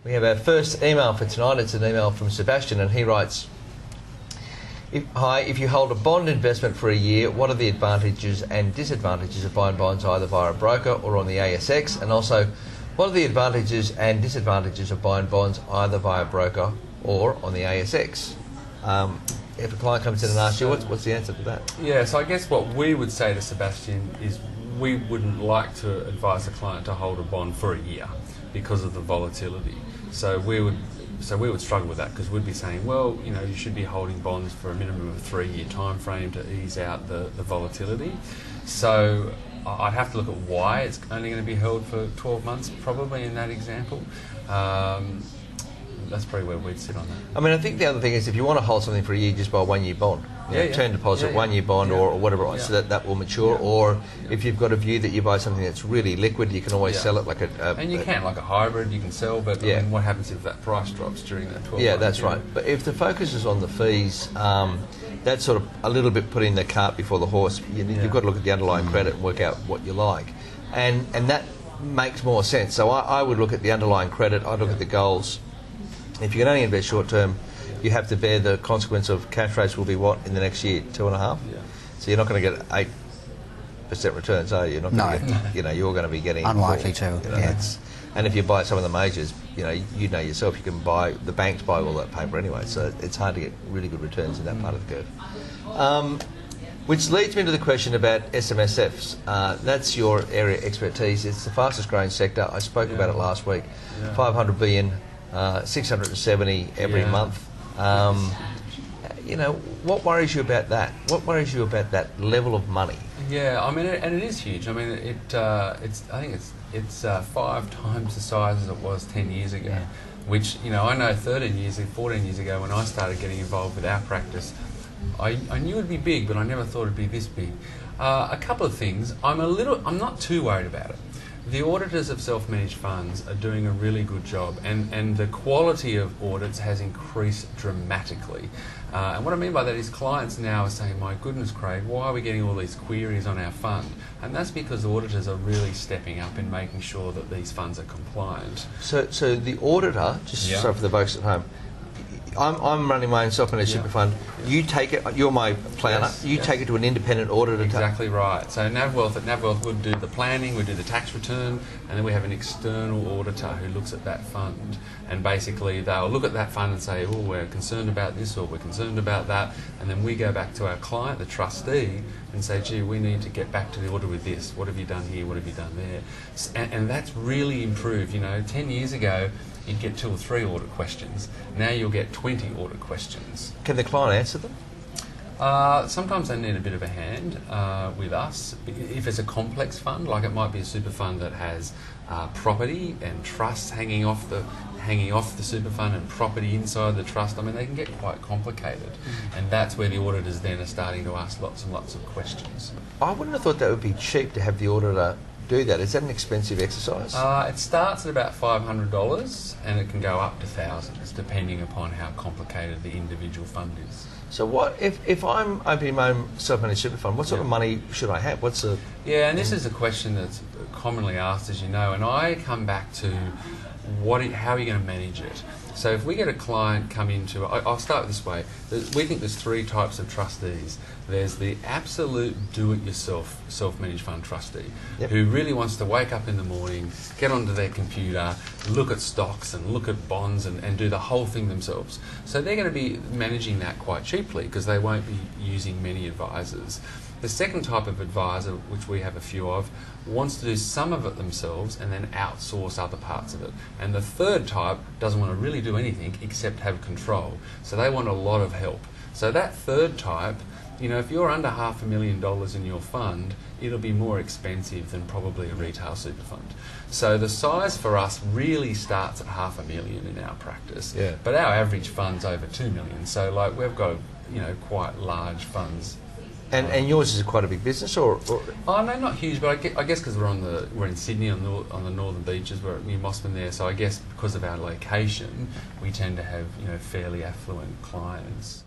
We have our first email for tonight. It's an email from Sebastian, and he writes, Hi, if you hold a bond investment for a year, what are the advantages and disadvantages of buying bonds either via a broker or on the ASX? And also, what are the advantages and disadvantages of buying bonds either via a broker or on the ASX? If a client comes in and asks you, what's the answer to that? Yeah, so I guess what we would say to Sebastian is we wouldn't like to advise a client to hold a bond for a year because of the volatility. So we would struggle with that, because we'd be saying, well, you know, you should be holding bonds for a minimum of a 3-year time frame to ease out the volatility. So I'd have to look at why it's only going to be held for 12 months, probably in that example. That's probably where we'd sit on that. I mean, I think the other thing is if you want to hold something for a year, just buy a 1-year bond. Term deposit, 1-year bond or whatever, so that will mature. Or if you've got a view that you buy something that's really liquid, you can always sell it like and you can, like a hybrid, you can sell, but I mean, what happens if that price drops during that 12 months? Yeah, that's right. But if the focus is on the fees, that's sort of a little bit putting the cart before the horse. You've got to look at the underlying credit and work out what you like. And that makes more sense. So I would look at the underlying credit, I'd look at the goals. If you can only invest short term, you have to bear the consequence of cash rates will be what in the next year, 2.5. So you're not going to get 8% returns, are you? You're not going to get, you're going to be getting unlikely 4, to. And if you buy some of the majors, you know yourself, you can buy the banks buy all that paper anyway. So it's hard to get really good returns in that part of the curve. Which leads me to the question about SMSFs. That's your area of expertise. It's the fastest growing sector. I spoke about it last week. 500 billion. 670 every month. What worries you about that? What worries you about that level of money? Yeah, I mean, and it is huge. I mean, I think it's 5 times the size as it was 10 years ago. Which I know 14 years ago when I started getting involved with our practice, I knew it'd be big, but I never thought it'd be this big. A couple of things. I'm not too worried about it. The auditors of self-managed funds are doing a really good job, and the quality of audits has increased dramatically. And what I mean by that is clients now are saying, my goodness, Craig, why are we getting all these queries on our fund? And that's because auditors are really stepping up in making sure that these funds are compliant. So the auditor, so for the folks at home, I'm running my own self-managed super fund. You take it. You're my planner. Take it to an independent auditor. Exactly right. So Navwealth would do the planning, we do the tax return, and then we have an external auditor who looks at that fund. And basically, they'll look at that fund and say, "Oh, we're concerned about this, or we're concerned about that," and then we go back to our client, the trustee, and say, "Gee, we need to get back to the auditor with this. What have you done here? What have you done there?" And that's really improved. 10 years ago, you'd get 2 or 3 audit questions. Now you'll get 20 audit questions. Can the client answer them? Sometimes they need a bit of a hand with us. If it's a complex fund, like it might be a super fund that has property and trusts hanging off the super fund and property inside the trust, I mean, they can get quite complicated. And that's where the auditors then are starting to ask lots and lots of questions. I wouldn't have thought that would be cheap to have the auditor do that. Is that an expensive exercise? It starts at about $500 and it can go up to thousands depending upon how complicated the individual fund is. So what if I'm opening my own self-managed super fund? What sort of money should I have? And this is a question that's commonly asked, as you know, and I come back to how are you going to manage it? So if we get a client come into, I'll start this way. We think there's 3 types of trustees. There's the absolute do-it-yourself self-managed fund trustee who really wants to wake up in the morning, get onto their computer, look at stocks and look at bonds and do the whole thing themselves. So they're going to be managing that quite cheaply because they won't be using many advisors. The second type of advisor, which we have a few of, wants to do some of it themselves and then outsource other parts of it. And the third type doesn't want to really do anything except have control. So they want a lot of help. So that third type, if you're under $500,000 in your fund, it'll be more expensive than probably a retail super fund. So the size for us really starts at $500,000 in our practice. But our average fund's over $2 million. So we've got quite large funds. And yours is quite a big business, or? Oh no, not huge, but I guess because we're in Sydney on the northern beaches, we're near Mossman there. So I guess because of our location, we tend to have fairly affluent clients.